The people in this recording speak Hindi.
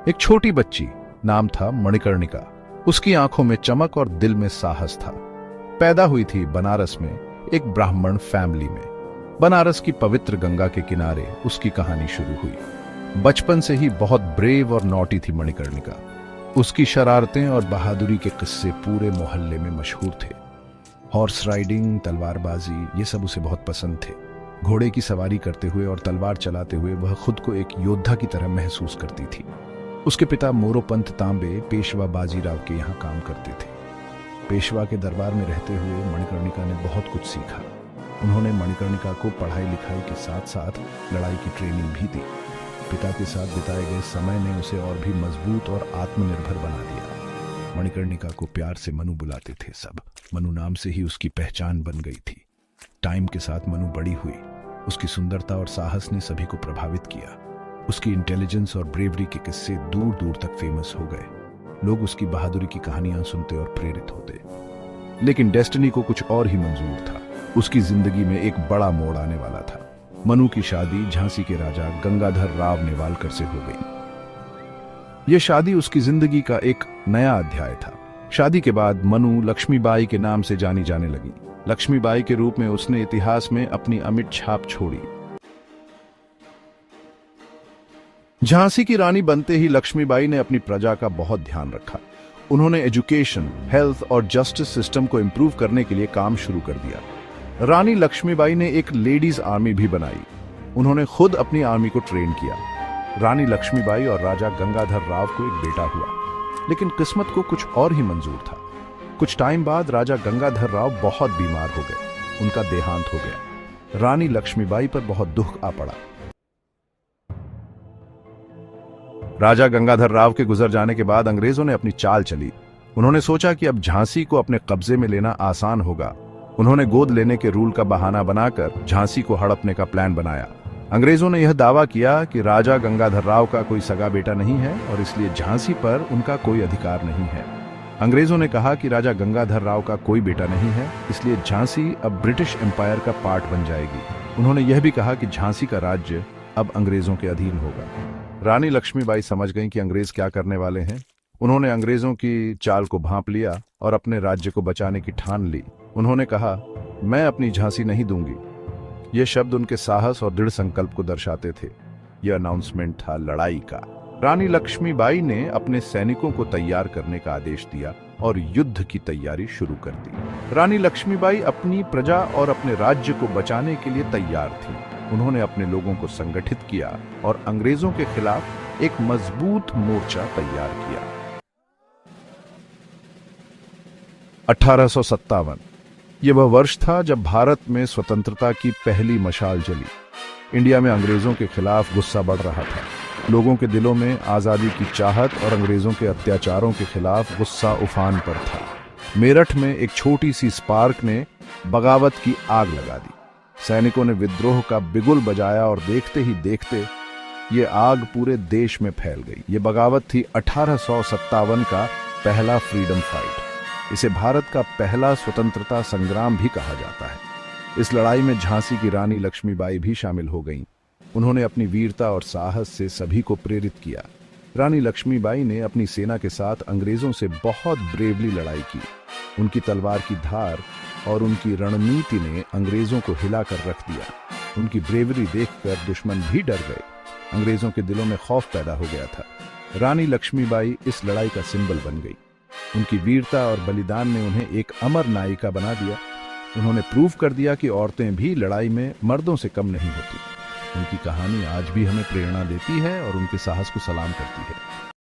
एक छोटी बच्ची, नाम था मणिकर्णिका। उसकी आंखों में चमक और दिल में साहस था। पैदा हुई थी बनारस में एक ब्राह्मण फैमिली में। बनारस की पवित्र गंगा के किनारे उसकी कहानी शुरू हुई। बचपन से ही बहुत ब्रेव और नॉटी थी मणिकर्णिका। उसकी शरारतें और बहादुरी के किस्से पूरे मोहल्ले में मशहूर थे। हॉर्स राइडिंग, तलवारबाजी, ये सब उसे बहुत पसंद थे। घोड़े की सवारी करते हुए और तलवार चलाते हुए वह खुद को एक योद्धा की तरह महसूस करती थी। उसके पिता मोरोपंत तांबे पेशवा बाजीराव के यहाँ काम करते थे। पेशवा के दरबार में रहते हुए मणिकर्णिका ने बहुत कुछ सीखा। उन्होंने मणिकर्णिका को पढ़ाई लिखाई के साथ साथ लड़ाई की ट्रेनिंग भी दी। पिता के साथ बिताए गए समय ने उसे और भी मजबूत और आत्मनिर्भर बना दिया। मणिकर्णिका को प्यार से मनु बुलाते थे सब। मनु नाम से ही उसकी पहचान बन गई थी। टाइम के साथ मनु बड़ी हुई। उसकी सुंदरता और साहस ने सभी को प्रभावित किया। उसकी इंटेलिजेंस और ब्रेवरी के किस्से दूर दूर तक फेमस हो गए। लोग उसकी बहादुरी की कहानियां सुनते और प्रेरित होते। लेकिन डेस्टिनी को कुछ और ही मंजूर था। उसकी जिंदगी में एक बड़ा मोड़ आने वाला था। मनु की शादी झांसी के राजा गंगाधर राव नेवालकर से हो गई। यह शादी उसकी जिंदगी का एक नया अध्याय था। शादी के बाद मनु लक्ष्मीबाई के नाम से जानी जाने लगी। लक्ष्मीबाई के रूप में उसने इतिहास में अपनी अमिट छाप छोड़ी। झांसी की रानी बनते ही लक्ष्मीबाई ने अपनी प्रजा का बहुत ध्यान रखा। उन्होंने एजुकेशन, हेल्थ और जस्टिस सिस्टम को इंप्रूव करने के लिए काम शुरू कर दिया। रानी लक्ष्मीबाई ने एक लेडीज आर्मी भी बनाई। उन्होंने खुद अपनी आर्मी को ट्रेन किया। रानी लक्ष्मीबाई और राजा गंगाधर राव को एक बेटा हुआ, लेकिन किस्मत को कुछ और ही मंजूर था। कुछ टाइम बाद राजा गंगाधर राव बहुत बीमार हो गए। उनका देहांत हो गया। रानी लक्ष्मीबाई पर बहुत दुख आ पड़ा। राजा गंगाधर राव के गुजर जाने के बाद अंग्रेजों ने अपनी चाल चली। उन्होंने सोचा कि अब झांसी को अपने कब्जे में लेना आसान होगा। उन्होंने गोद लेने के रूल का बहाना बनाकर झांसी को हड़पने का प्लान बनाया। अंग्रेजों ने यह दावा किया कि राजा गंगाधर राव का कोई सगा बेटा नहीं है और इसलिए झांसी पर उनका कोई अधिकार नहीं है। अंग्रेजों ने कहा कि राजा गंगाधर राव का कोई बेटा नहीं है, इसलिए झांसी अब ब्रिटिश एम्पायर का पार्ट बन जाएगी। उन्होंने यह भी कहा कि झांसी का राज्य अब अंग्रेजों के अधीन होगा। रानी लक्ष्मीबाई समझ गईं कि अंग्रेज क्या करने वाले हैं। उन्होंने अंग्रेजों की चाल को भांप लिया और अपने राज्य को बचाने की ठान ली। उन्होंने कहा, मैं अपनी झांसी नहीं दूंगी। यह शब्द उनके साहस और दृढ़ संकल्प को दर्शाते थे। यह अनाउंसमेंट था लड़ाई का। रानी लक्ष्मीबाई ने अपने सैनिकों को तैयार करने का आदेश दिया और युद्ध की तैयारी शुरू कर दी। रानी लक्ष्मीबाई अपनी प्रजा और अपने राज्य को बचाने के लिए तैयार थी। उन्होंने अपने लोगों को संगठित किया और अंग्रेजों के खिलाफ एक मजबूत मोर्चा तैयार किया। 1857 यह वह वर्ष था जब भारत में स्वतंत्रता की पहली मशाल जली। इंडिया में अंग्रेजों के खिलाफ गुस्सा बढ़ रहा था। लोगों के दिलों में आजादी की चाहत और अंग्रेजों के अत्याचारों के खिलाफ गुस्सा उफान पर था। मेरठ में एक छोटी सी स्पार्क ने बगावत की आग लगा दी। सैनिकों ने विद्रोह का बिगुल बजाया और देखते ही देखते ये आग पूरे देश में फैल गई। ये बगावत थी 1857 का पहला फ्रीडम फाइट। इसे भारत का पहला स्वतंत्रता संग्राम भी कहा जाता है। इस लड़ाई में झांसी की रानी लक्ष्मीबाई भी शामिल हो गईं। उन्होंने अपनी वीरता और साहस से सभी को प्रेरित किया। रानी लक्ष्मीबाई ने अपनी सेना के साथ अंग्रेजों से बहुत ब्रेवली लड़ाई की। उनकी तलवार की धार और उनकी रणनीति ने अंग्रेजों को हिलाकर रख दिया। उनकी ब्रेवरी देखकर दुश्मन भी डर गए। अंग्रेजों के दिलों में खौफ पैदा हो गया था। रानी लक्ष्मीबाई इस लड़ाई का सिंबल बन गई। उनकी वीरता और बलिदान ने उन्हें एक अमर नायिका बना दिया। उन्होंने प्रूव कर दिया कि औरतें भी लड़ाई में मर्दों से कम नहीं होती। उनकी कहानी आज भी हमें प्रेरणा देती है और उनके साहस को सलाम करती है।